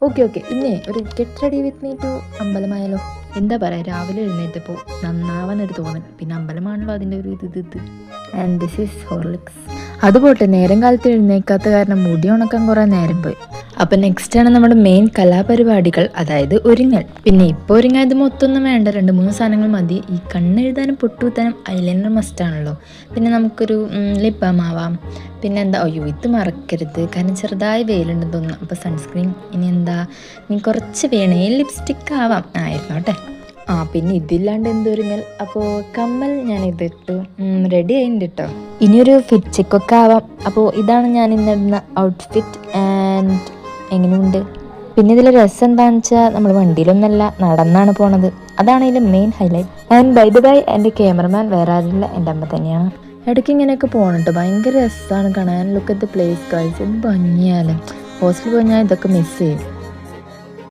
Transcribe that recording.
Okay okay, ഇന്നേ ഒരു get ready with me to അമ്പലമായാലോ? എന്താ പറയുക, രാവിലെ എഴുന്നേറ്റപ്പോൾ നന്നാവാനൊരു തോന്നൽ, പിന്നെ അമ്പലമാണല്ലോ അതിൻ്റെ ഒരു ഇത്. And this is Horlicks. അതുപോട്ടെ, നേരം കാലത്ത് എഴുന്നേക്കാത്ത കാരണം മുടി ഉണക്കാൻ കുറേ നേരം പോയി. അപ്പം നെക്സ്റ്റാണ് നമ്മുടെ മെയിൻ കലാപരിപാടികൾ, അതായത് ഒരുങ്ങൽ. പിന്നെ ഇപ്പോൾ ഒരുങ്ങാത് മൊത്തമൊന്നും വേണ്ട, 2-3 സാധനങ്ങൾ മതി. ഈ കണ്ണെഴുതാനും പൊട്ടുകുത്താനും ഐലൈനർ മസ്റ്റാണല്ലോ. പിന്നെ നമുക്കൊരു ലിപ് ബാം ആവാം. പിന്നെ എന്താ, അയ്യോ ഇത് മറക്കരുത്, കാരണം ചെറുതായി വെയിലുണ്ടെന്ന് തോന്നുന്നു, അപ്പോൾ സൺസ്ക്രീൻ. ഇനി കുറച്ച് വേണേ ലിപ്സ്റ്റിക്ക് ആവാം, ആയിരുന്നോട്ടെ. പിന്നെ ഇതില്ലാണ്ട് എന്തൊരുങ്ങൽ. അപ്പോൾ കമ്മൽ ഞാൻ ഇതിട്ടു, റെഡി ആയിട്ടുണ്ട് കേട്ടോ. ഇനിയൊരു ഫിറ്റ് ചെക്കൊക്കെ ആവാം. അപ്പോൾ ഇതാണ് ഞാൻ ഇന്നിടുന്ന ഔട്ട്ഫിറ്റ്. ആൻഡ് എങ്ങനെയുണ്ട്? പിന്നെ ഇതിൽ രസം എന്താണെന്ന് വെച്ചാൽ നമ്മൾ വണ്ടിയിലൊന്നല്ല, നടന്നാണ് പോണത്. അതാണ് ഇതിൽ main highlight. And by the by, എൻ്റെ ക്യാമറമാൻ വേറെ ആരില്ല, എൻ്റെ അമ്മ തന്നെയാണ്. ഇടയ്ക്ക് ഇങ്ങനെയൊക്കെ പോകണം ഭയങ്കര രസമാണ് കാണാൻ. Look at the place guys, എന്ത് ഭംഗിയാലും. ഹോസ്റ്റലിൽ പോയി ഞാൻ ഇതൊക്കെ മിസ് ചെയ്യും.